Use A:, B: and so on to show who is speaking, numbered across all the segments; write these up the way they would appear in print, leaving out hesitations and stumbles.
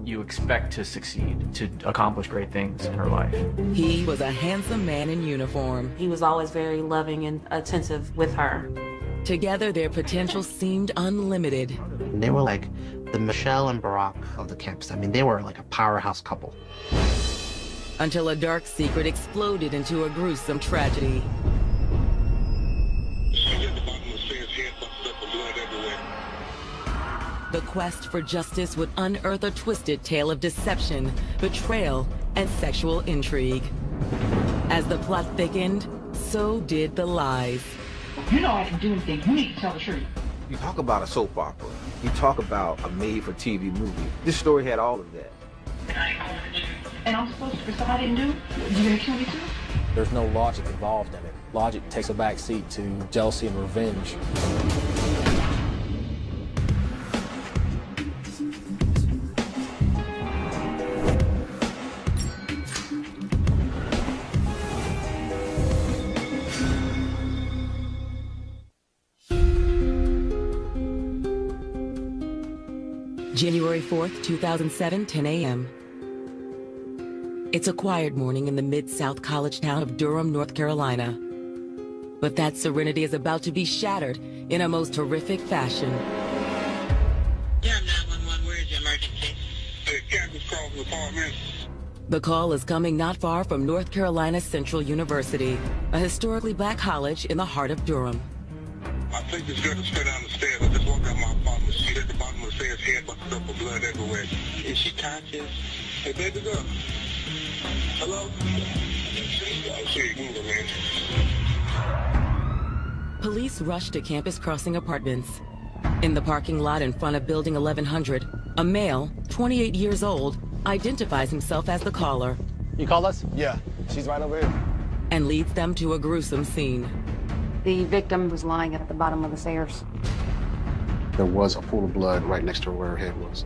A: you expect to succeed, to accomplish great things in her life.
B: He was a handsome man in uniform.
C: He was always very loving and attentive with her.
B: Together, their potential seemed unlimited.
D: They were like the Michelle and Barack of the campus. I mean, they were like a powerhouse couple.
B: Until a dark secret exploded into a gruesome tragedy. The quest for justice would unearth a twisted tale of deception, betrayal, and sexual intrigue. As the plot thickened, so did the lies.
E: You know I can do anything. You need to tell the truth.
F: You talk about a soap opera. You talk about a made-for-TV movie. This story had all of that.
E: And I'm supposed to, for something I didn't do? You gonna kill me too?
G: There's no logic involved in it. Logic takes a back seat to jealousy and revenge.
B: January 4th, 2007, 10 a.m. It's a quiet morning in the Mid-South college town of Durham, North Carolina. But that serenity is about to be shattered in a most horrific fashion.
H: Yeah, 911, where is your emergency? Campus call from the apartment.
B: The call is coming not far from North Carolina Central University, a historically black college in the heart of Durham.
H: I think it's good to stay down the stairs. I just walked out my apartment. She's at the bottom of the stairs, head busted up with blood everywhere. Is she conscious? Hey, baby girl. Hello? I see you moving, man.
B: Police rushed to Campus Crossing Apartments. In the parking lot in front of Building 1100, a male, 28 years old, identifies himself as the caller.
I: You call us? Yeah, she's right over here.
B: And leads them to a gruesome scene.
C: The victim was lying at the bottom of the stairs.
I: There was a pool of blood right next to where her head was.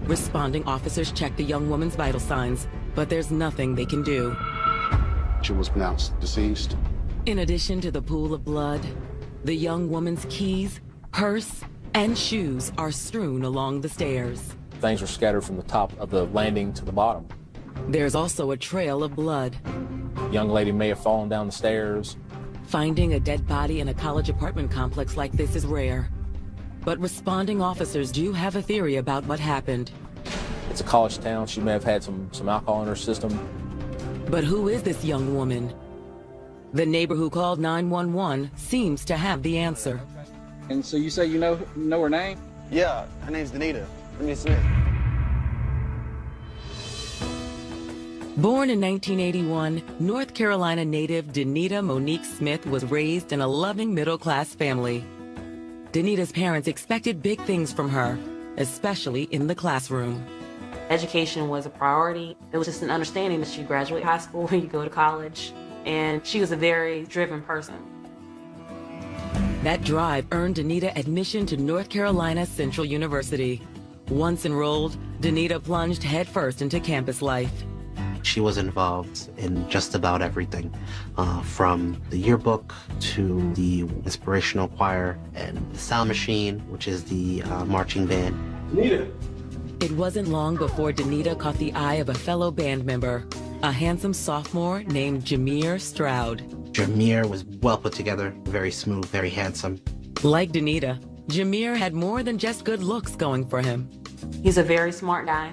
B: Responding officers check the young woman's vital signs, but there's nothing they can do.
I: She was pronounced deceased.
B: In addition to the pool of blood, the young woman's keys, purse, and shoes are strewn along the stairs.
G: Things were scattered from the top of the landing to the bottom.
B: There's also a trail of blood.
G: The young lady may have fallen down the stairs.
B: Finding a dead body in a college apartment complex like this is rare. But responding officers do have a theory about what happened.
G: It's a college town. She may have had some alcohol in her system.
B: But who is this young woman? The neighbor who called 911 seems to have the answer.
J: And so you say you know her name?
I: Yeah, her name's Danita. Smith.
B: Born in 1981, North Carolina native Danita Monique Smith was raised in a loving middle-class family. Danita's parents expected big things from her, especially in the classroom.
C: Education was a priority. It was just an understanding that you graduate high school when you go to college. And she was a very driven person.
B: That drive earned Danita admission to North Carolina Central University. Once enrolled, Danita plunged headfirst into campus life.
D: She was involved in just about everything, from the yearbook to the inspirational choir and the sound machine, which is the marching band.
I: Danita!
B: It wasn't long before Danita caught the eye of a fellow band member, a handsome sophomore named Jameer Stroud.
D: Jameer was well put together, very smooth, very handsome.
B: Like Danita, Jameer had more than just good looks going for him.
C: He's a very smart guy,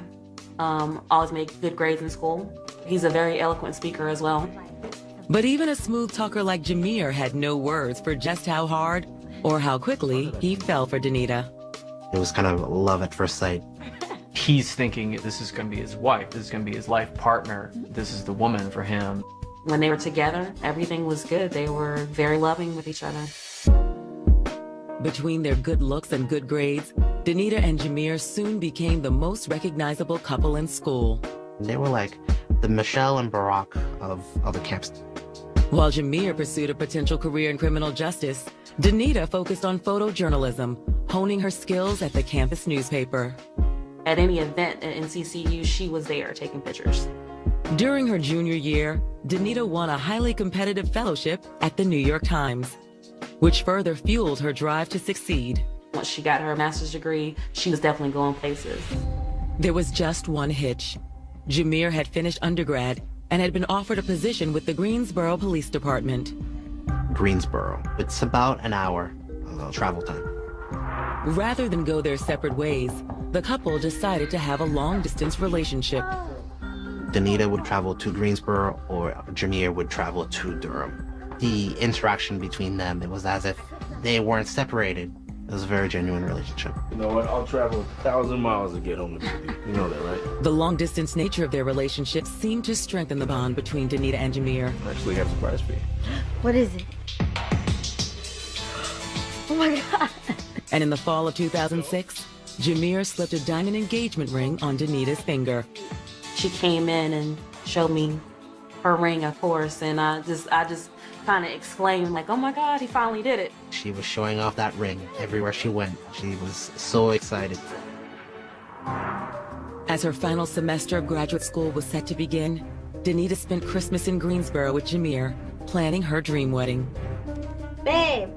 C: always made good grades in school. He's a very eloquent speaker as well.
B: But even a smooth talker like Jameer had no words for just how hard or how quickly he fell for Danita.
D: It was kind of love at first sight.
A: He's thinking this is going to be his wife, this is going to be his life partner, this is the woman for him.
C: When they were together, everything was good. They were very loving with each other.
B: Between their good looks and good grades, Danita and Jameer soon became the most recognizable couple in school.
D: They were like the Michelle and Barack of the campus.
B: While Jameer pursued a potential career in criminal justice, Danita focused on photojournalism, honing her skills at the campus newspaper.
C: At any event at NCCU, she was there taking pictures.
B: During her junior year, Danita won a highly competitive fellowship at the New York Times, which further fueled her drive to succeed.
C: Once she got her master's degree, she was definitely going places.
B: There was just one hitch. Jameer had finished undergrad and had been offered a position with the Greensboro Police Department.
D: Greensboro. It's about an hour travel time.
B: Rather than go their separate ways, the couple decided to have a long-distance relationship.
D: Danita would travel to Greensboro, or Jameer would travel to Durham. The interaction between them, it was as if they weren't separated. It was a very genuine relationship.
K: You know what? I'll travel 1,000 miles to get home to you. You know that, right?
B: The long-distance nature of their relationship seemed to strengthen the bond between Danita and Jameer.
K: I actually have a surprise for you.
L: What is it? Oh my God.
B: And in the fall of 2006, Jameer slipped a diamond engagement ring on Danita's finger.
C: She came in and showed me her ring, of course, and I just kind of exclaimed, like, oh my God, he finally did it.
D: She was showing off that ring everywhere she went. She was so excited.
B: As her final semester of graduate school was set to begin, Danita spent Christmas in Greensboro with Jameer, planning her dream wedding.
L: Babe,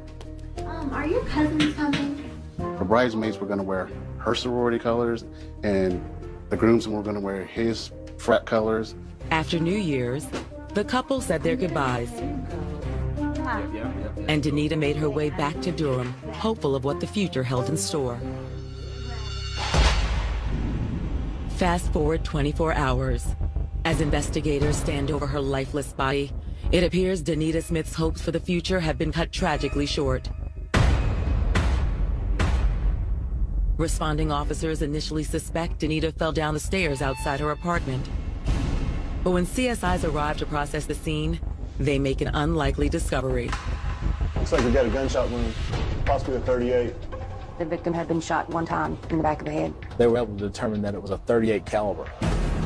L: are your cousins coming?
I: The bridesmaids were going to wear her sorority colors, and the groomsmen were going to wear his frat colors.
B: After New Year's, the couple said their goodbyes. And Danita made her way back to Durham, hopeful of what the future held in store. Fast forward 24 hours. As investigators stand over her lifeless body, it appears Danita Smith's hopes for the future have been cut tragically short. Responding officers initially suspect Danita fell down the stairs outside her apartment. But when CSIs arrive to process the scene, they make an unlikely discovery.
M: Looks like we got a gunshot wound, possibly a 38.
N: The victim had been shot one time in the back of the head.
G: They were able to determine that it was a .38 caliber.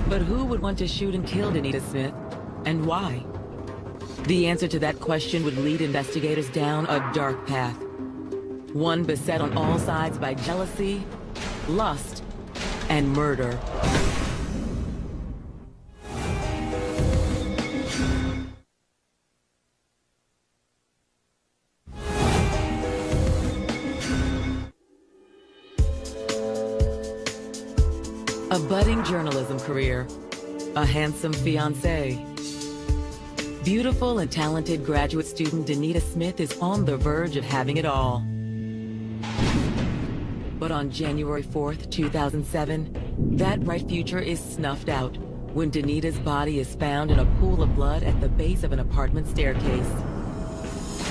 B: But who would want to shoot and kill Danita Smith, and why? The answer to that question would lead investigators down a dark path. One beset on all sides by jealousy, lust, and murder. A budding journalism career, a handsome fiancé. Beautiful and talented graduate student Danita Smith is on the verge of having it all. But on January 4th, 2007, that bright future is snuffed out when Danita's body is found in a pool of blood at the base of an apartment staircase.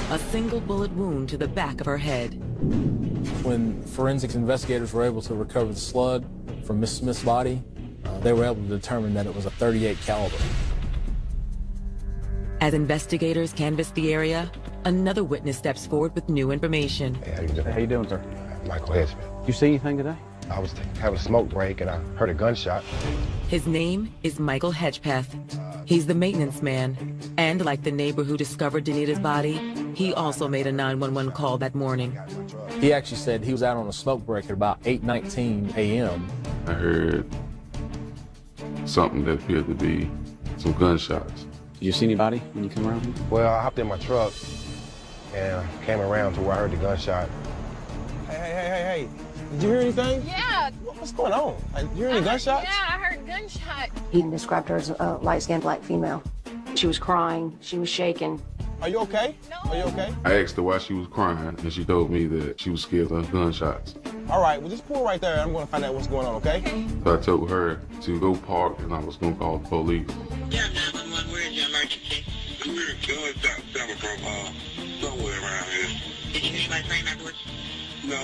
B: A single bullet wound to the back of her head.
G: When forensics investigators were able to recover the slug from Miss Smith's body, they were able to determine that it was a .38 caliber.
B: As investigators canvass the area, another witness steps forward with new information.
O: Hey, how you doing?
P: Hey, how you doing, sir?
O: Michael Hedgeman.
P: You see anything today?
O: I was having a smoke break and I heard a gunshot.
B: His name is Michael Hedgepeth. He's the maintenance man. And like the neighbor who discovered Danita's body, he also made a 911 call that morning.
G: He actually said he was out on a smoke break at about 8:19 a.m.
Q: I heard something that appeared to be some gunshots.
P: Did you see anybody when you came around here?
O: Well, I hopped in my truck and came around to where I heard the gunshot.
R: Hey. Did you hear anything?
S: Yeah.
R: What's going on? Did you hear any gunshots?
S: Yeah, I heard gunshot.
N: He described her as a light-skinned black female. She was crying. She was shaking.
R: Are you okay?
S: No.
R: Are you okay?
Q: I asked her why she was crying, and she told me that she was scared of gunshots.
R: All right, well, just pull right there. I'm going to find out what's going on, okay?
Q: So I told her to go park, and I was going to call the police.
H: Yeah, 911, where is your emergency? We heard gunshots coming from somewhere around here. Did you hear anybody scream afterwards? No,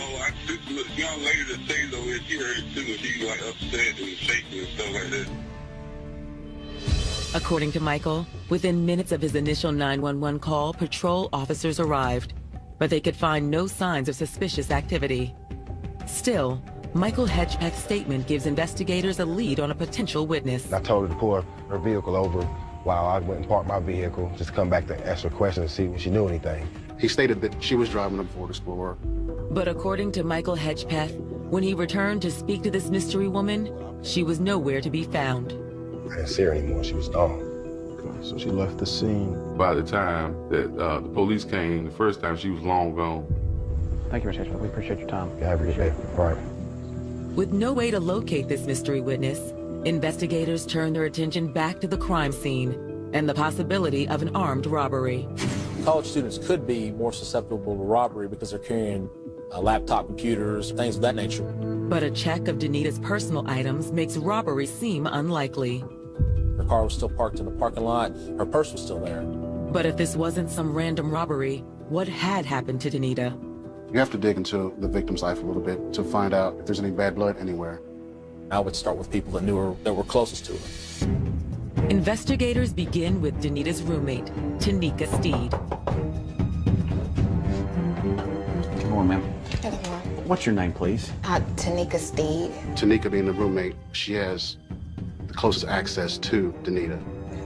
H: this young lady that stays over here, she heard it too, and she like upset and shaking and stuff like that.
B: According to Michael, within minutes of his initial 911 call, patrol officers arrived, but they could find no signs of suspicious activity. Still, Michael Hedgepeth's statement gives investigators a lead on a potential witness.
O: I told her to pull her vehicle over while I went and parked my vehicle, just come back to ask her questions and see if she knew anything.
I: He stated that she was driving a Ford Explorer.
B: But according to Michael Hedgepeth, when he returned to speak to this mystery woman, she was nowhere to be found.
O: I didn't see her anymore. She was gone.
M: Okay, so she left the scene.
Q: By the time that the police came, the first time, she was long gone.
P: Thank you, Mr. Hedgepeth. We appreciate your time.
O: Yeah, I appreciate it. All right.
B: With no way to locate this mystery witness, investigators turn their attention back to the crime scene and the possibility of an armed robbery.
G: College students could be more susceptible to robbery because they're carrying laptop computers, things of that nature.
B: But a check of Danita's personal items makes robbery seem unlikely.
G: Her car was still parked in the parking lot. Her purse was still there.
B: But if this wasn't some random robbery, what had happened to Danita?
I: You have to dig into the victim's life a little bit to find out if there's any bad blood anywhere.
G: I would start with people that knew her, that were closest to her.
B: Investigators begin with Danita's roommate, Tanika Steed.
P: Good morning, ma'am.
S: Good morning.
P: What's your name, please?
S: Tanika Steed.
I: Tanika being the roommate, she has the closest access to Danita.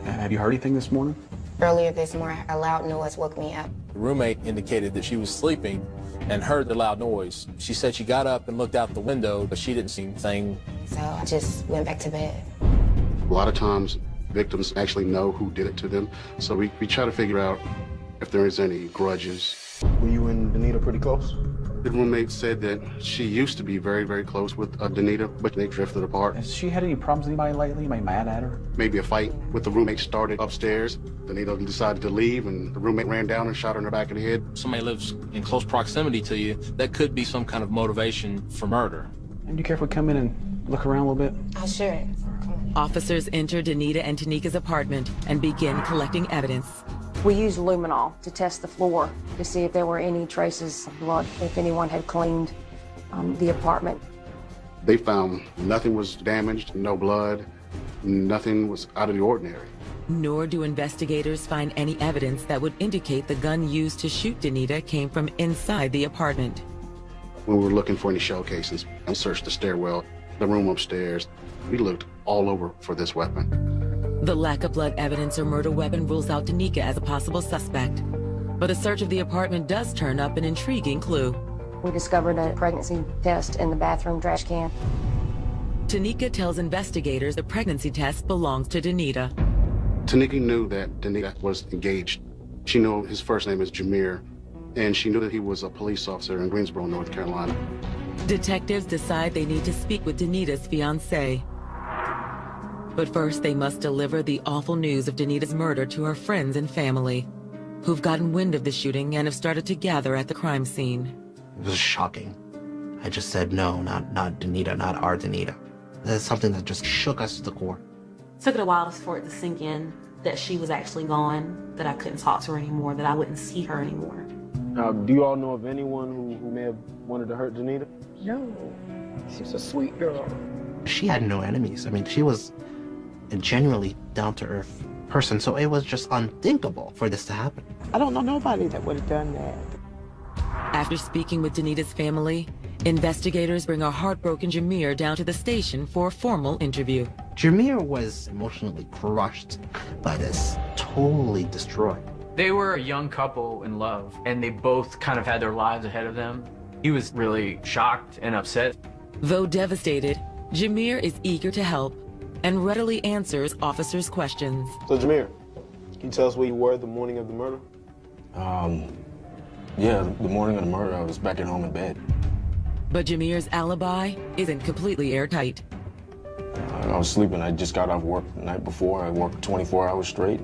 P: Have you heard anything this morning?
S: Earlier this morning, a loud noise woke me up.
G: The roommate indicated that she was sleeping and heard the loud noise. She said she got up and looked out the window, but she didn't see anything.
S: So I just went back to bed.
I: A lot of times, victims actually know who did it to them, so we try to figure out if there is any grudges.
M: Were you and Danita pretty close?
I: The roommate said that she used to be very, very close with Danita, but they drifted apart.
P: Has she had any problems with anybody lately? Anybody mad at her?
I: Maybe a fight with the roommate started upstairs. Danita decided to leave, and the roommate ran down and shot her in the back of the head.
G: Somebody lives in close proximity to you, that could be some kind of motivation for murder.
P: And do you care if we come in and look around a little bit?
S: Oh, sure.
B: Officers enter Danita and Tanika's apartment and begin collecting evidence.
N: We used luminol to test the floor to see if there were any traces of blood, if anyone had cleaned the apartment.
I: They found nothing was damaged, no blood, nothing was out of the ordinary.
B: Nor do investigators find any evidence that would indicate the gun used to shoot Danita came from inside the apartment.
I: When we were looking for any shell cases and searched the stairwell, the room upstairs, we looked all over for this weapon.
B: The lack of blood evidence or murder weapon rules out Tanika as a possible suspect. But a search of the apartment does turn up an intriguing clue.
N: We discovered a pregnancy test in the bathroom trash can.
B: Tanika tells investigators the pregnancy test belongs to Danita.
I: Tanika knew that Danita was engaged. She knew his first name is Jameer, and she knew that he was a police officer in Greensboro, North Carolina.
B: Detectives decide they need to speak with Danita's fiancé. But first, they must deliver the awful news of Danita's murder to her friends and family, who've gotten wind of the shooting and have started to gather at the crime scene.
D: It was shocking. I just said, no, not Danita, not our Danita. That's something that just shook us to the core.
C: Took it a while for it to sink in that she was actually gone, that I couldn't talk to her anymore, that I wouldn't see her anymore.
R: Do you all know of anyone who may have wanted to hurt Danita?
T: No, she's a sweet girl.
D: She had no enemies. I mean, she was a genuinely down-to-earth person, so it was just unthinkable for this to happen.
T: I don't know nobody that would have done that.
B: After speaking with Danita's family, investigators bring a heartbroken Jameer down to the station for a formal interview.
D: Jameer was emotionally crushed by this, totally destroyed.
A: They were a young couple in love, and they both kind of had their lives ahead of them. He was really shocked and upset.
B: Though devastated, Jameer is eager to help and readily answers officers' questions.
R: So, Jameer, can you tell us where you were the morning of the murder?
K: Yeah, the morning of the murder, I was back at home in bed.
B: But Jameer's alibi isn't completely airtight.
K: I was sleeping. I just got off work the night before. I worked 24 hours straight.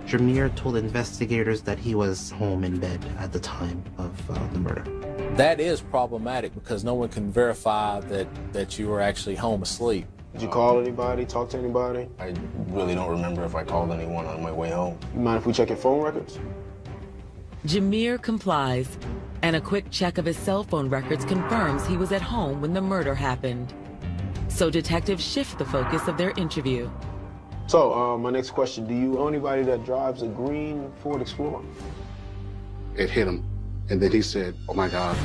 D: Jameer told investigators that he was home in bed at the time of the murder.
G: That is problematic because no one can verify that you were actually home asleep.
R: Did you call anybody, talk to anybody?
K: I really don't remember if I called anyone on my way home.
R: You mind if we check your phone records?
B: Jameer complies, and a quick check of his cell phone records confirms he was at home when the murder happened. So detectives shift the focus of their interview.
R: So, my next question, do you know anybody that drives a green Ford Explorer?
I: It hit him, and then he said, "Oh my God."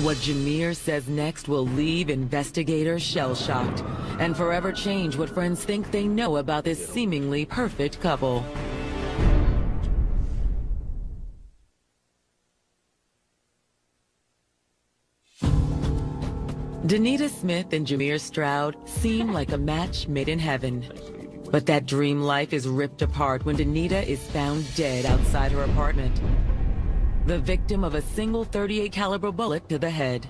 B: What Jameer says next will leave investigators shell-shocked and forever change what friends think they know about this seemingly perfect couple. Danita Smith and Jameer Stroud seem like a match made in heaven. But that dream life is ripped apart when Danita is found dead outside her apartment. The victim of a single .38 caliber bullet to the head.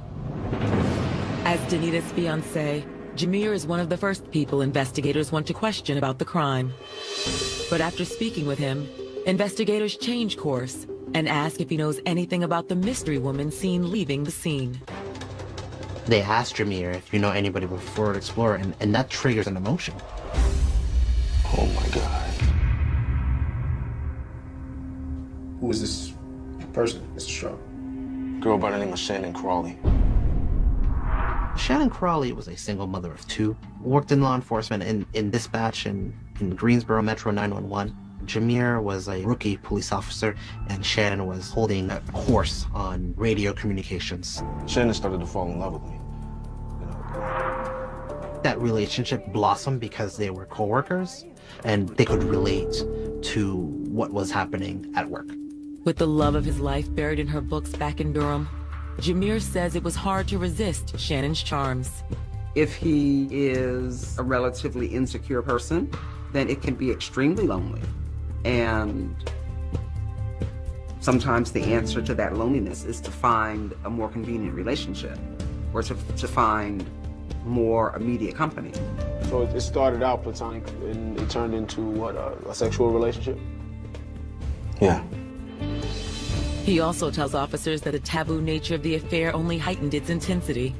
B: As Danita's fiancé, Jameer is one of the first people investigators want to question about the crime. But after speaking with him, investigators change course and ask if he knows anything about the mystery woman seen leaving the scene.
D: They asked Jameer if you know anybody with Forward Explorer, and that triggers an emotion.
K: Oh my God.
R: Who is this person, Mr. Straw?
K: Girl by the name of Shannon Crawley.
D: Shannon Crawley was a single mother of two, worked in law enforcement in dispatch in Greensboro Metro 911. Jameer was a rookie police officer, and Shannon was holding a course on radio communications.
K: Shannon started to fall in love with me.
D: That relationship blossomed because they were co-workers, and they could relate to what was happening at work.
B: With the love of his life buried in her books back in Durham, Jameer says it was hard to resist Shannon's charms.
U: If he is a relatively insecure person, then it can be extremely lonely. And sometimes the answer to that loneliness is to find a more convenient relationship or to find more immediate company.
R: So it started out platonic and it turned into what, a sexual relationship?
K: Yeah.
B: He also tells officers that the taboo nature of the affair only heightened its intensity.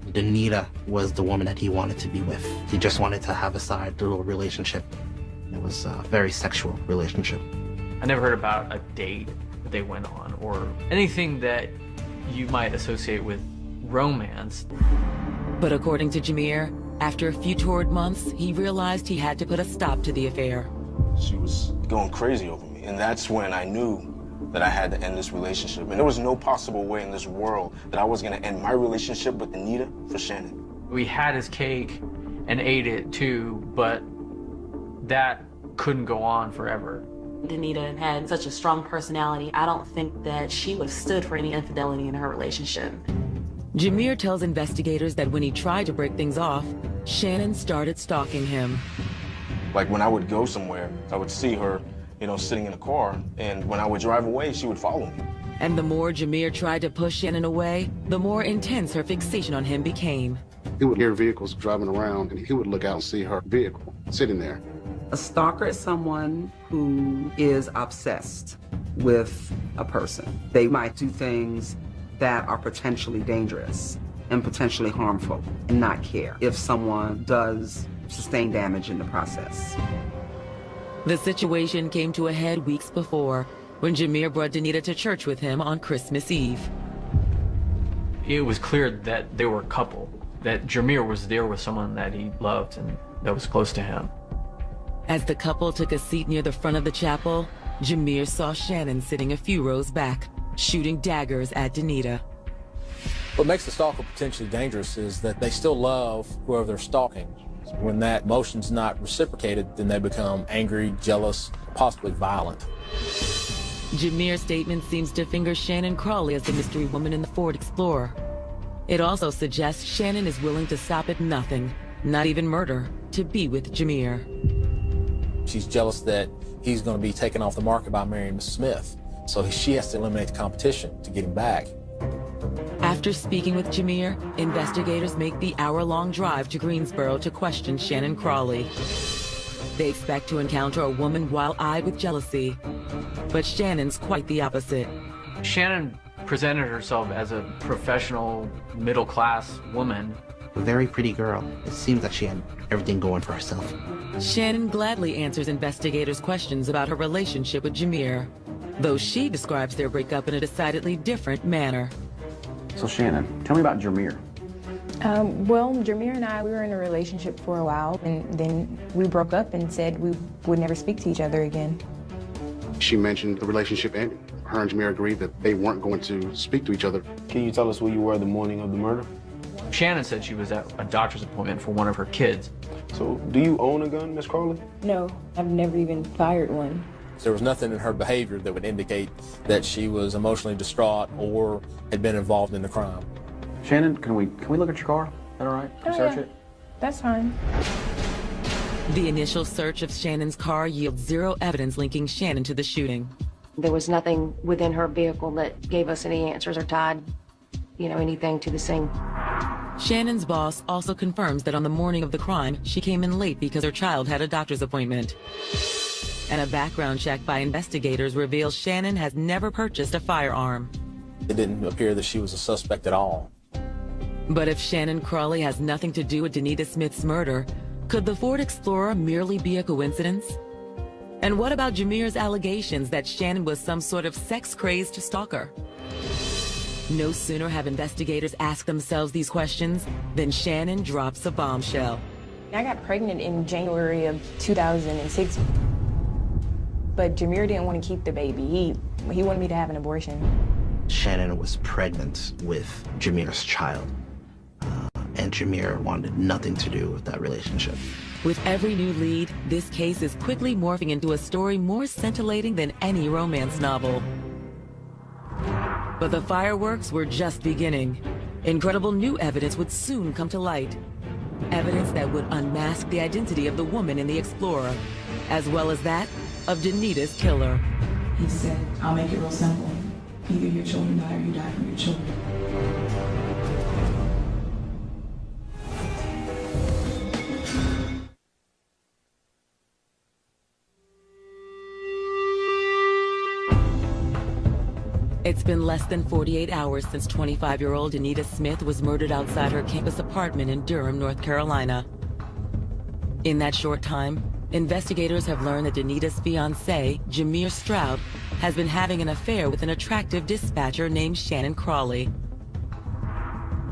D: Danita was the woman that he wanted to be with. He just wanted to have a side little relationship. It was a very sexual relationship.
A: I never heard about a date that they went on or anything that you might associate with romance.
B: But according to Jameer, after a few torrid months, he realized he had to put a stop to the affair.
K: She was going crazy over me, and that's when I knew that I had to end this relationship. And there was no possible way in this world that I was gonna end my relationship with Anita for Shannon.
A: We had his cake and ate it too, but that couldn't go on forever.
C: Danita had such a strong personality. I don't think that she would have stood for any infidelity in her relationship.
B: Jameer tells investigators that when he tried to break things off, Shannon started stalking him.
K: Like when I would go somewhere, I would see her, sitting in a car, and when I would drive away, she would follow me.
B: And the more Jameer tried to push Shannon away, the more intense her fixation on him became.
I: He would hear vehicles driving around, and he would look out and see her vehicle sitting there.
U: A stalker is someone who is obsessed with a person. They might do things that are potentially dangerous and potentially harmful and not care if someone does sustain damage in the process.
B: The situation came to a head weeks before when Jameer brought Danita to church with him on Christmas Eve.
A: It was clear that they were a couple, that Jameer was there with someone that he loved and that was close to him.
B: As the couple took a seat near the front of the chapel, Jameer saw Shannon sitting a few rows back, shooting daggers at Danita.
G: What makes the stalker potentially dangerous is that they still love whoever they're stalking. When that emotion's not reciprocated, then they become angry, jealous, possibly violent.
B: Jameer's statement seems to finger Shannon Crawley as the mystery woman in the Ford Explorer. It also suggests Shannon is willing to stop at nothing, not even murder, to be with Jameer.
G: She's jealous that he's going to be taken off the market by marrying Mrs. Smith, so she has to eliminate the competition to get him back.
B: After speaking with Jameer, investigators make the hour-long drive to Greensboro to question Shannon Crawley. They expect to encounter a woman wild-eyed with jealousy, but Shannon's quite the opposite.
A: Shannon presented herself as a professional, middle-class woman.
D: A very pretty girl. It seems that she had everything going for herself.
B: Shannon gladly answers investigators' questions about her relationship with Jameer, though she describes their breakup in a decidedly different manner.
P: So Shannon, tell me about Jameer.
V: Well, Jameer and I, we were in a relationship for a while, and then we broke up and said we would never speak to each other again.
I: She mentioned the relationship ended. Her and Jameer agreed that they weren't going to speak to each other.
R: Can you tell us where you were the morning of the murder?
A: Shannon said she was at a doctor's appointment for one of her kids.
R: So, do you own a gun, Miss Crawley?
V: No, I've never even fired one.
G: There was nothing in her behavior that would indicate that she was emotionally distraught or had been involved in the crime.
P: Shannon, can we look at your car? Is that all right? Can we search it?
V: That's fine.
B: The initial search of Shannon's car yields zero evidence linking Shannon to the shooting.
N: There was nothing within her vehicle that gave us any answers or tied, anything to the scene.
B: Shannon's boss also confirms that on the morning of the crime, she came in late because her child had a doctor's appointment. And a background check by investigators reveals Shannon has never purchased a firearm.
G: It didn't appear that she was a suspect at all.
B: But if Shannon Crawley has nothing to do with Danita Smith's murder, could the Ford Explorer merely be a coincidence? And what about Jameer's allegations that Shannon was some sort of sex-crazed stalker? No sooner have investigators asked themselves these questions than Shannon drops a bombshell.
V: I got pregnant in January of 2006, but Jameer didn't want to keep the baby. He wanted me to have an abortion.
D: Shannon was pregnant with Jameer's child, and Jameer wanted nothing to do with that relationship.
B: With every new lead, this case is quickly morphing into a story more scintillating than any romance novel. But the fireworks were just beginning. Incredible new evidence would soon come to light. Evidence that would unmask the identity of the woman in the Explorer, as well as that of Danita's killer.
E: He said, I'll make it real simple. Either your children die or you die from your children.
B: It's been less than 48 hours since 25-year-old Danita Smith was murdered outside her campus apartment in Durham, North Carolina. In that short time, investigators have learned that Danita's fiancé, Jameer Stroud, has been having an affair with an attractive dispatcher named Shannon Crawley.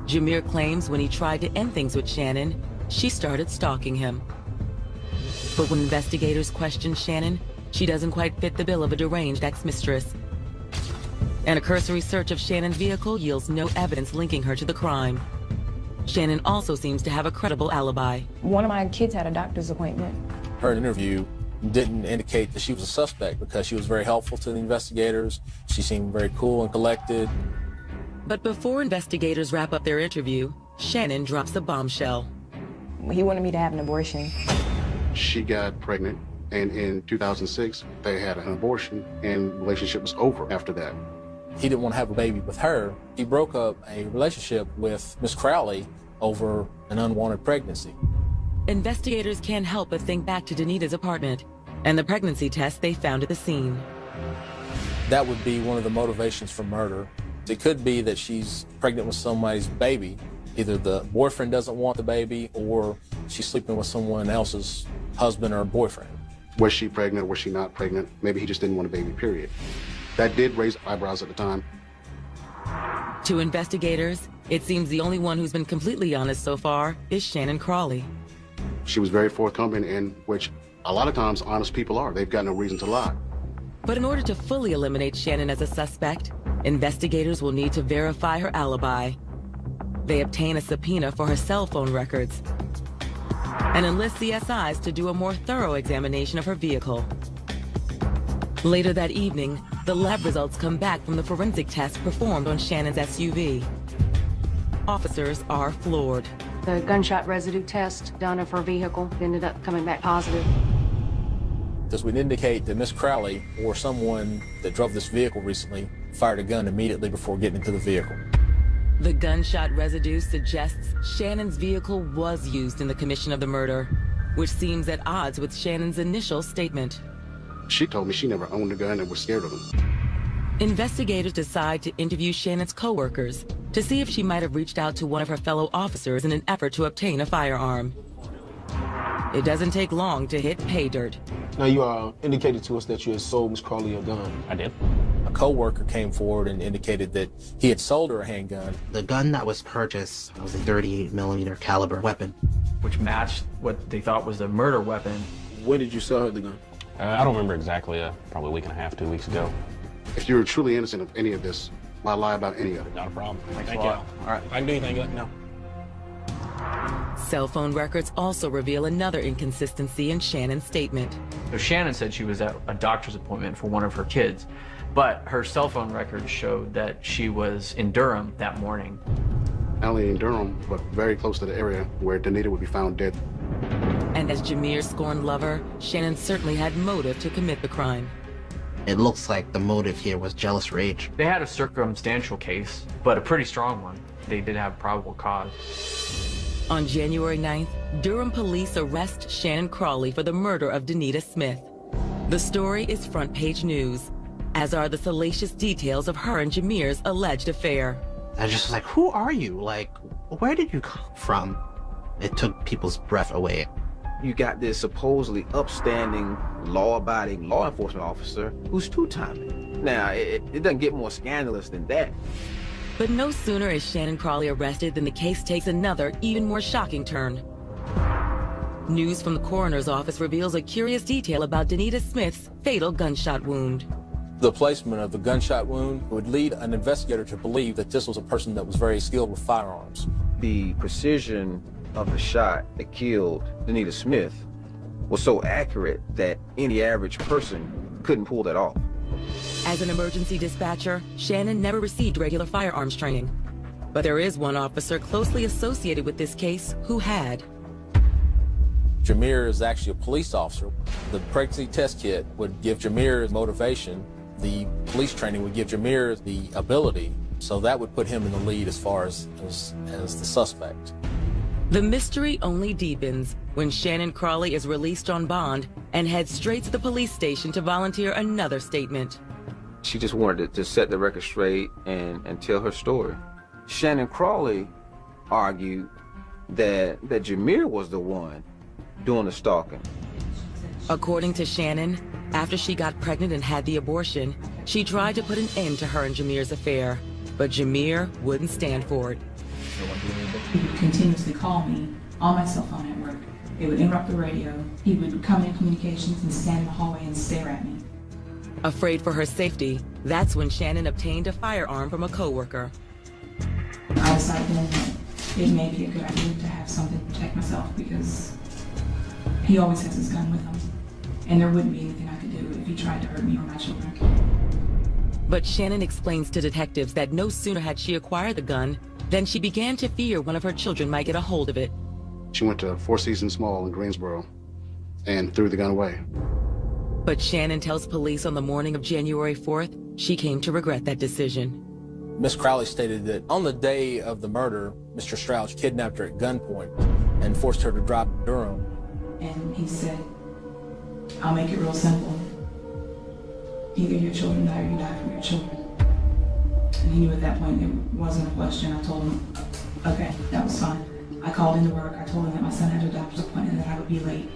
B: Jameer claims when he tried to end things with Shannon, she started stalking him. But when investigators question Shannon, she doesn't quite fit the bill of a deranged ex-mistress. And a cursory search of Shannon's vehicle yields no evidence linking her to the crime. Shannon also seems to have a credible alibi.
V: One of my kids had a doctor's appointment.
G: Her interview didn't indicate that she was a suspect because she was very helpful to the investigators. She seemed very cool and collected.
B: But before investigators wrap up their interview, Shannon drops a bombshell.
V: He wanted me to have an abortion.
I: She got pregnant, and in 2006, they had an abortion, and the relationship was over after that.
G: He didn't want to have a baby with her. He broke up a relationship with Miss Crowley over an unwanted pregnancy.
B: Investigators can't help but think back to Danita's apartment and the pregnancy test they found at the scene.
G: That would be one of the motivations for murder. It could be that she's pregnant with somebody's baby. Either the boyfriend doesn't want the baby or she's sleeping with someone else's husband or boyfriend.
I: Was she pregnant or was she not pregnant? Maybe he just didn't want a baby, period. That did raise eyebrows at the time.
B: To investigators, it seems the only one who's been completely honest so far is Shannon Crawley.
I: She was very forthcoming, in which a lot of times honest people are. They've got no reason to lie.
B: But in order to fully eliminate Shannon as a suspect, investigators will need to verify her alibi. They obtain a subpoena for her cell phone records and enlist CSIs to do a more thorough examination of her vehicle. Later that evening, the lab results come back from the forensic test performed on Shannon's SUV. Officers are floored.
C: The gunshot residue test done of her vehicle ended up coming back positive.
G: This would indicate that Miss Crowley or someone that drove this vehicle recently fired a gun immediately before getting into the vehicle.
B: The gunshot residue suggests Shannon's vehicle was used in the commission of the murder, which seems at odds with Shannon's initial statement.
I: She told me she never owned a gun and was scared of them.
B: Investigators decide to interview Shannon's co-workers to see if she might have reached out to one of her fellow officers in an effort to obtain a firearm. It doesn't take long to hit pay dirt.
R: Now, you indicated to us that you had sold Miss Crawley a gun.
G: I did. A co-worker came forward and indicated that he had sold her a handgun.
D: The gun that was purchased was a 38mm caliber weapon,
A: which matched what they thought was a murder weapon.
R: When did you sell her the gun?
P: I don't remember exactly, probably a week and a half, 2 weeks ago.
I: If you're truly innocent of any of this, why lie about any of it?
P: Not a problem.
A: Thank
P: you.
A: you.
P: All right, if I can do anything, let me know.
B: Cell phone records also reveal another inconsistency in Shannon's statement.
A: So Shannon said she was at a doctor's appointment for one of her kids, but her cell phone records showed that she was in Durham that morning.
I: Not only in Durham, but very close to the area where Danita would be found dead.
B: And as Jameer's scorned lover, Shannon certainly had motive to commit the crime.
D: It looks like the motive here was jealous rage.
A: They had a circumstantial case, but a pretty strong one. They did have probable cause.
B: On January 9th, Durham police arrest Shannon Crawley for the murder of Danita Smith. The story is front page news, as are the salacious details of her and Jameer's alleged affair.
D: I just was like, who are you? Like, where did you come from? It took people's breath away.
R: You got this supposedly upstanding, law-abiding law enforcement officer who's two-timing. Now, it doesn't get more scandalous than that.
B: But no sooner is Shannon Crawley arrested than the case takes another, even more shocking turn. News from the coroner's office reveals a curious detail about Danita Smith's fatal gunshot wound.
G: The placement of the gunshot wound would lead an investigator to believe that this was a person that was very skilled with firearms.
R: The precision of the shot that killed Danita Smith was so accurate that any average person couldn't pull that off.
B: As an emergency dispatcher, Shannon never received regular firearms training. But there is one officer closely associated with this case who had.
G: Jameer is actually a police officer. The pregnancy test kit would give Jameer motivation. The police training would give Jameer the ability. So that would put him in the lead as far as the suspect.
B: The mystery only deepens when Shannon Crawley is released on bond and heads straight to the police station to volunteer another statement.
R: She just wanted to set the record straight and tell her story. Shannon Crawley argued that Jameer was the one doing the stalking.
B: According to Shannon, after she got pregnant and had the abortion, she tried to put an end to her and Jameer's affair, but Jameer wouldn't stand for it.
E: He would continuously call me on my cell phone at work. It would interrupt the radio. He would come in communications and stand in the hallway and stare at me.
B: Afraid for her safety, that's when Shannon obtained a firearm from a coworker.
E: I decided then that it may be a good idea to have something to protect myself because he always has his gun with him. And there wouldn't be anything I could do if he tried to hurt me or my children.
B: But Shannon explains to detectives that no sooner had she acquired the gun than she began to fear one of her children might get a hold of it.
I: She went to Four Seasons Mall in Greensboro and threw the gun away.
B: But Shannon tells police on the morning of January 4th, she came to regret that decision.
G: Miss Crowley stated that on the day of the murder, Mr. Stroud kidnapped her at gunpoint and forced her to drive to Durham.
E: And he said, I'll make it real simple. Either your children die or you die for your children. And he knew at that point it wasn't a question. I told him, okay, that was fine. I called into work. I told him that my son had a doctor's appointment and that I would be late.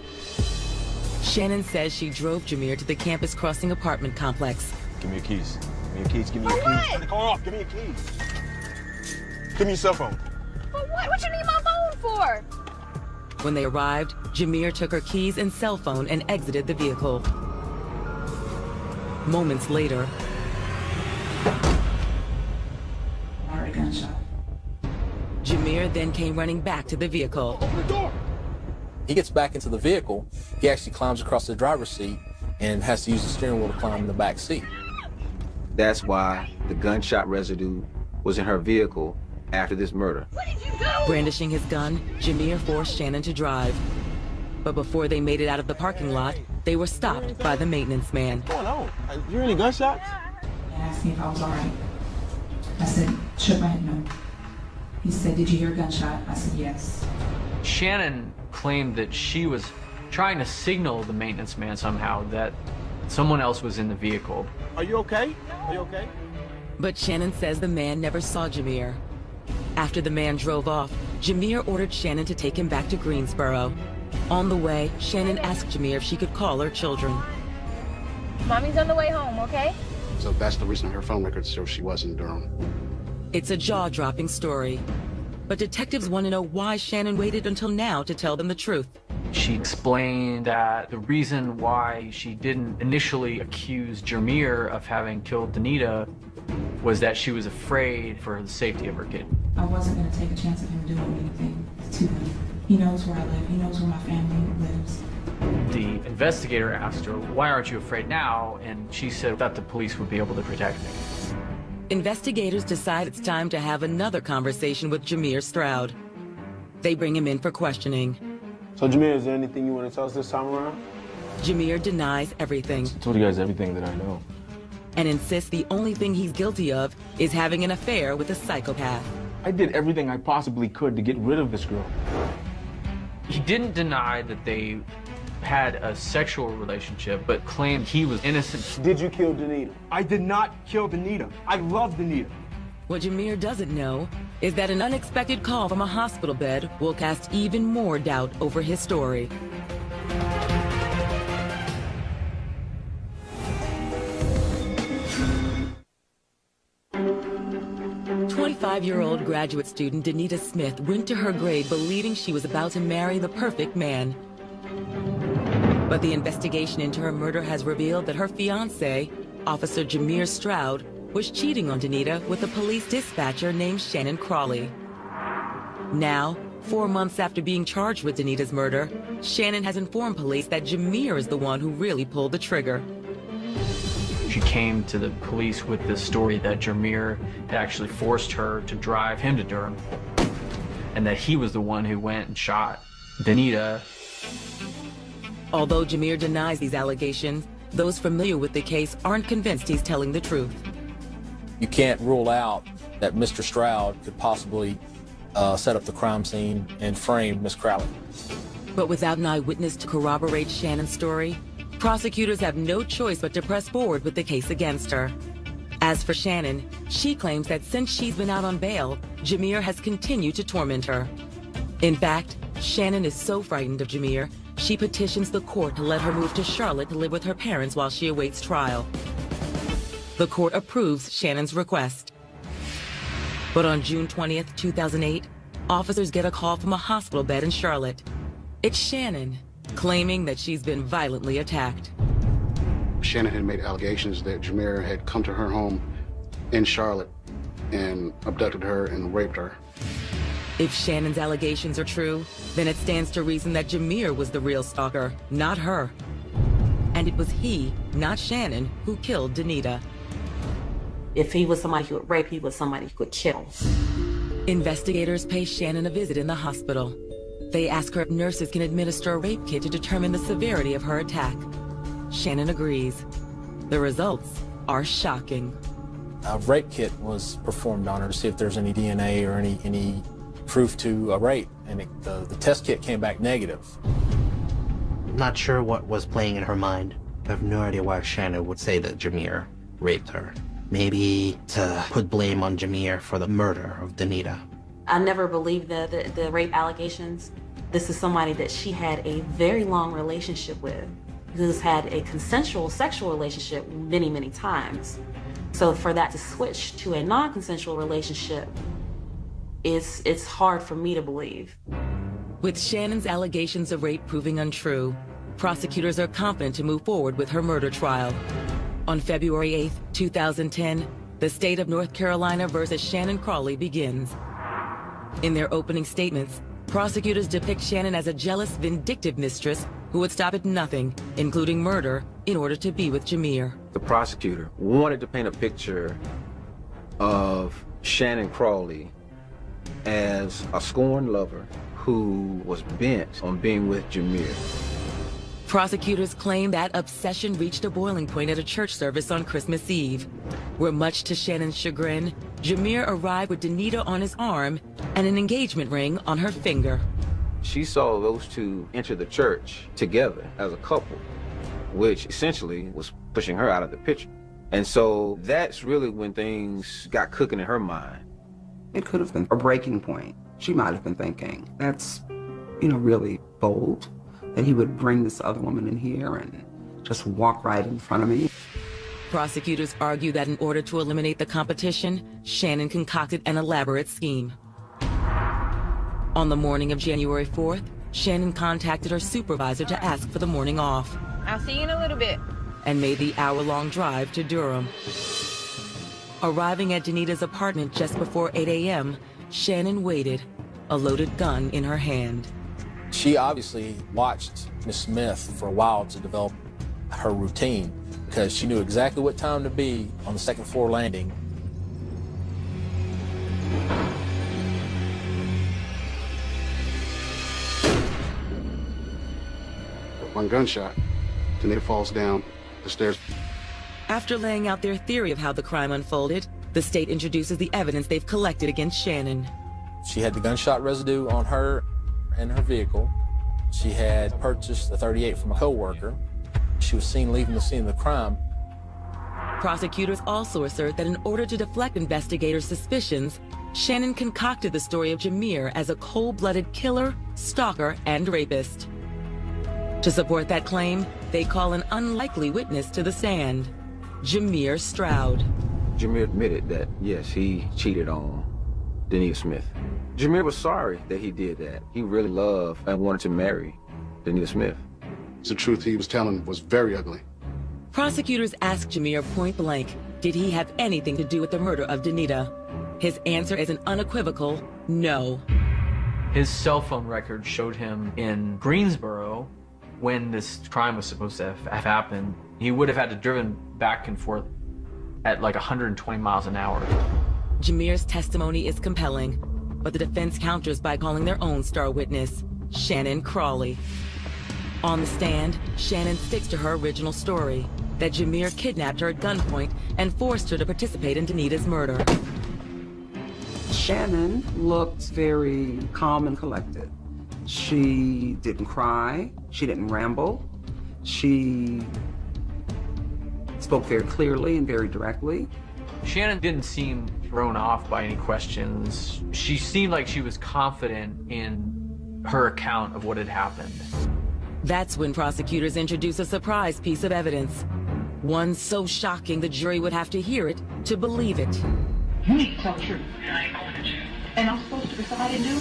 B: Shannon says she drove Jameer to the Campus Crossing apartment complex.
M: Give me your keys. Give me your keys. Give me your keys. Turn the car off. Give me your keys. Give me your cell phone.
L: For what? What you need my phone for?
B: When they arrived, Jameer took her keys and cell phone and exited the vehicle. Moments later,
E: I heard a gunshot.
B: Jameer then came running back to the vehicle.
M: Open the door.
G: He gets back into the vehicle. He actually climbs across the driver's seat and has to use the steering wheel to climb in the back seat.
R: That's why the gunshot residue was in her vehicle after this murder.
L: What did you do?
B: Brandishing his gun, Jameer forced Shannon to drive. But before they made it out of the parking lot, they were stopped by the maintenance man.
M: What's going on? You hear any gunshots?
E: He asked me if I was all right. I said, shook my head no. He said, did you hear a gunshot? I said, yes.
A: Shannon claimed that she was trying to signal the maintenance man somehow that someone else was in the vehicle.
M: Are you okay? Are you okay?
B: But Shannon says the man never saw Jameer. After the man drove off, Jameer ordered Shannon to take him back to Greensboro. On the way, Shannon asked Jameer if she could call her children.
L: Mommy's on the way home, okay?
I: So that's the reason her phone records show she was in Durham.
B: It's a jaw-dropping story. But detectives want to know why Shannon waited until now to tell them the truth.
A: She explained that the reason why she didn't initially accuse Jameer of having killed Danita was that she was afraid for the safety of her kid.
E: I wasn't going to take a chance of him doing anything to him. He knows where I live. He knows where my family lives.
A: The investigator asked her, why aren't you afraid now? And she said that the police would be able to protect me.
B: Investigators decide it's time to have another conversation with Jameer Stroud. They bring him in for questioning.
M: So, Jameer, is there anything you want to tell us this time around?
B: Jameer denies everything.
P: I told you guys everything that I know.
B: and insists the only thing he's guilty of is having an affair with a psychopath.
P: I did everything I possibly could to get rid of this girl.
A: He didn't deny that they had a sexual relationship, but claimed he was innocent.
M: Did you kill Danita? I did not kill Danita. I love Danita.
B: What Jameer doesn't know is that an unexpected call from a hospital bed will cast even more doubt over his story. "25-year-old graduate student Danita Smith went to her grave believing she was about to marry the perfect man. But the investigation into her murder has revealed that her fiancé, Officer Jameer Stroud, was cheating on Danita with a police dispatcher named Shannon Crawley. Now, 4 months after being charged with Danita's murder, Shannon has informed police that Jameer is the one who really pulled the trigger.
A: She came to the police with the story that Jameer had actually forced her to drive him to Durham, and that he was the one who went and shot Danita.
B: Although Jameer denies these allegations, those familiar with the case aren't convinced he's telling the truth.
G: You can't rule out that Mr. Stroud could possibly set up the crime scene and frame Miss Crowley.
B: But without an eyewitness to corroborate Shannon's story, prosecutors have no choice but to press forward with the case against her. As for Shannon, she claims that since she's been out on bail, Jameer has continued to torment her. In fact, Shannon is so frightened of Jameer, she petitions the court to let her move to Charlotte to live with her parents while she awaits trial. The court approves Shannon's request. But on June 20th, 2008, officers get a call from a hospital bed in Charlotte. It's Shannon, claiming that she's been violently attacked.
I: Shannon had made allegations that Jameer had come to her home in Charlotte and abducted her and raped her.
B: If Shannon's allegations are true, then it stands to reason that Jameer was the real stalker, not her. And it was he, not Shannon, who killed Danita.
C: If he was somebody who would rape, he was somebody who could kill.
B: Investigators pay Shannon a visit in the hospital. They ask her if nurses can administer a rape kit to determine the severity of her attack. Shannon agrees. The results are shocking.
G: A rape kit was performed on her to see if there's any DNA or any proof to a rape, and the test kit came back negative.
D: Not sure what was playing in her mind. I have no idea why Shannon would say that Jameer raped her. Maybe to put blame on Jameer for the murder of Danita.
C: I never believed the rape allegations. This is somebody that she had a very long relationship with, who's had a consensual sexual relationship many, many times. So for that to switch to a non-consensual relationship, it's hard for me to believe.
B: With Shannon's allegations of rape proving untrue, prosecutors are confident to move forward with her murder trial. On February 8th, 2010, the state of North Carolina versus Shannon Crawley begins. In their opening statements, prosecutors depict Shannon as a jealous, vindictive mistress who would stop at nothing, including murder, in order to be with Jameer.
R: The prosecutor wanted to paint a picture of Shannon Crawley as a scorned lover who was bent on being with Jameer.
B: Prosecutors claim that obsession reached a boiling point at a church service on Christmas Eve, where much to Shannon's chagrin, Jameer arrived with Danita on his arm and an engagement ring on her finger.
R: She saw those two enter the church together as a couple, which essentially was pushing her out of the picture. And so that's really when things got cooking in her mind.
U: It could have been a breaking point. She might have been thinking, that's, really bold, that he would bring this other woman in here and just walk right in front of me.
B: Prosecutors argue that in order to eliminate the competition, Shannon concocted an elaborate scheme. On the morning of January 4th, Shannon contacted her supervisor to ask for the morning off.
L: I'll see you in a little bit.
B: And made the hour-long drive to Durham. Arriving at Danita's apartment just before 8 a.m., Shannon waited, a loaded gun in her hand.
G: She obviously watched Miss Smith for a while to develop her routine, because she knew exactly what time to be on the second floor landing.
I: One gunshot, Danita falls down the stairs.
B: After laying out their theory of how the crime unfolded, the state introduces the evidence they've collected against Shannon.
G: She had the gunshot residue on her and her vehicle. She had purchased a .38 from a co-worker. She was seen leaving the scene of the crime.
B: Prosecutors also assert that in order to deflect investigators' suspicions, Shannon concocted the story of Jameer as a cold-blooded killer, stalker, and rapist. To support that claim, they call an unlikely witness to the stand, Jameer Stroud.
R: Jameer admitted that, yes, he cheated on Danita Smith. Jameer was sorry that he did that. He really loved and wanted to marry Danita Smith.
I: The truth he was telling was very ugly.
B: Prosecutors asked Jameer point blank, did he have anything to do with the murder of Danita? His answer is an unequivocal no.
A: His cell phone record showed him in Greensboro when this crime was supposed to have happened. He would have had to driven back and forth at like 120 miles an hour.
B: Jameer's testimony is compelling, but the defense counters by calling their own star witness, Shannon Crawley. On the stand, Shannon sticks to her original story, that Jameer kidnapped her at gunpoint and forced her to participate in Danita's murder.
U: Shannon looked very calm and collected. She didn't cry, she didn't ramble, she spoke very clearly and very directly.
A: Shannon didn't seem thrown off by any questions. She seemed like she was confident in her account of what had happened.
B: That's when prosecutors introduce a surprise piece of evidence. One so shocking the jury would have to hear it to believe it.
E: You need to tell the truth. I ain't going to jail. And I'm supposed to decide and do?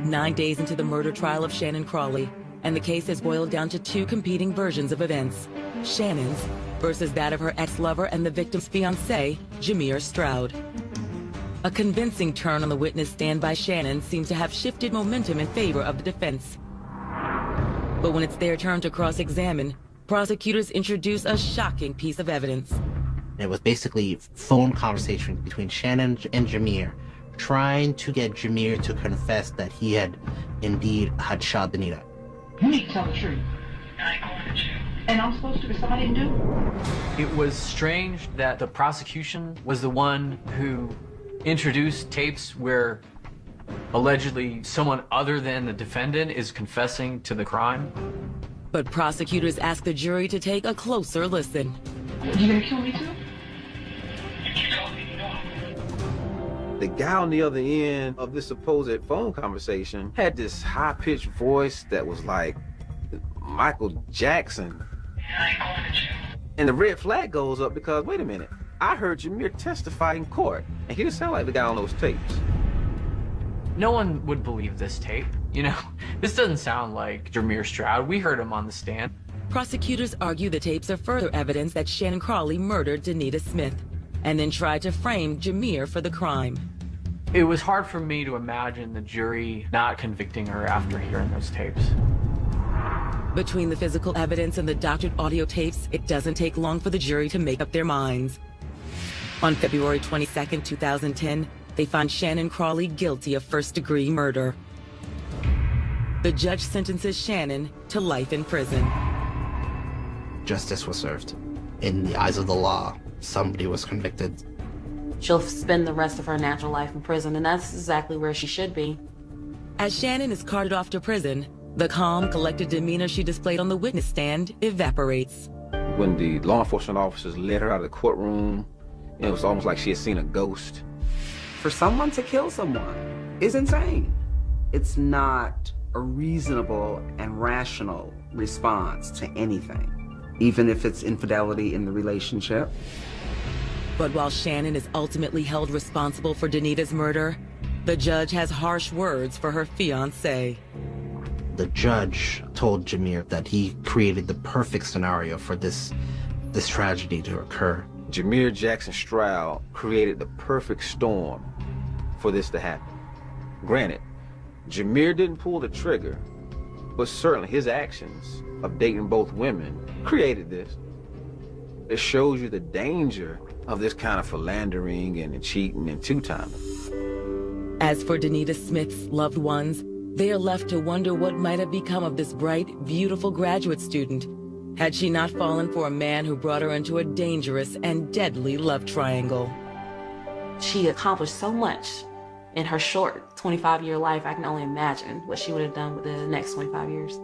B: Nine days into the murder trial of Shannon Crawley, and the case has boiled down to two competing versions of events. Shannon's versus that of her ex-lover and the victim's fiancé, Jameer Stroud. A convincing turn on the witness stand by Shannon seems to have shifted momentum in favor of the defense. But when it's their turn to cross-examine, prosecutors introduce a shocking piece of evidence.
D: It was basically phone conversation between Shannon and Jameer, trying to get Jameer to confess that he had indeed had shot Danita.
E: You need to tell the truth. I ain't going to jail. And I'm supposed to decide and do?
A: It was strange that the prosecution was the one who introduced tapes where allegedly someone other than the defendant is confessing to the crime.
B: But prosecutors ask the jury to take a closer listen.
E: You gonna kill me too?
R: The guy on the other end of this supposed phone conversation had this high-pitched voice that was like Michael Jackson. And the red flag goes up because, wait a minute, I heard Jameer testify in court, and he didn't sound like the guy on those tapes.
A: No one would believe this tape. You know, this doesn't sound like Jameer Stroud. We heard him on the stand.
B: Prosecutors argue the tapes are further evidence that Shannon Crawley murdered Danita Smith, and then tried to frame Jameer for the crime.
A: It was hard for me to imagine the jury not convicting her after hearing those tapes.
B: Between the physical evidence and the doctored audio tapes, it doesn't take long for the jury to make up their minds. On February 22nd, 2010, they find Shannon Crawley guilty of first-degree murder. The judge sentences Shannon to life in prison.
D: Justice was served. In the eyes of the law, somebody was convicted.
C: She'll spend the rest of her natural life in prison, and that's exactly where she should be.
B: As Shannon is carted off to prison, the calm, collected demeanor she displayed on the witness stand evaporates.
R: When the law enforcement officers led her out of the courtroom, it was almost like she had seen a ghost.
U: For someone to kill someone is insane. It's not a reasonable and rational response to anything, even if it's infidelity in the relationship.
B: But while Shannon is ultimately held responsible for Danita's murder, the judge has harsh words for her fiancé.
D: The judge told Jameer that he created the perfect scenario for this tragedy to occur.
R: Jameer Jackson Stroud created the perfect storm for this to happen. Granted, Jameer didn't pull the trigger, but certainly his actions of dating both women created this. It shows you the danger of this kind of philandering and cheating and two-timing.
B: As for Danita Smith's loved ones, they are left to wonder what might have become of this bright, beautiful graduate student had she not fallen for a man who brought her into a dangerous and deadly love triangle.
C: She accomplished so much in her short 25-year life. I can only imagine what she would have done with the next 25 years.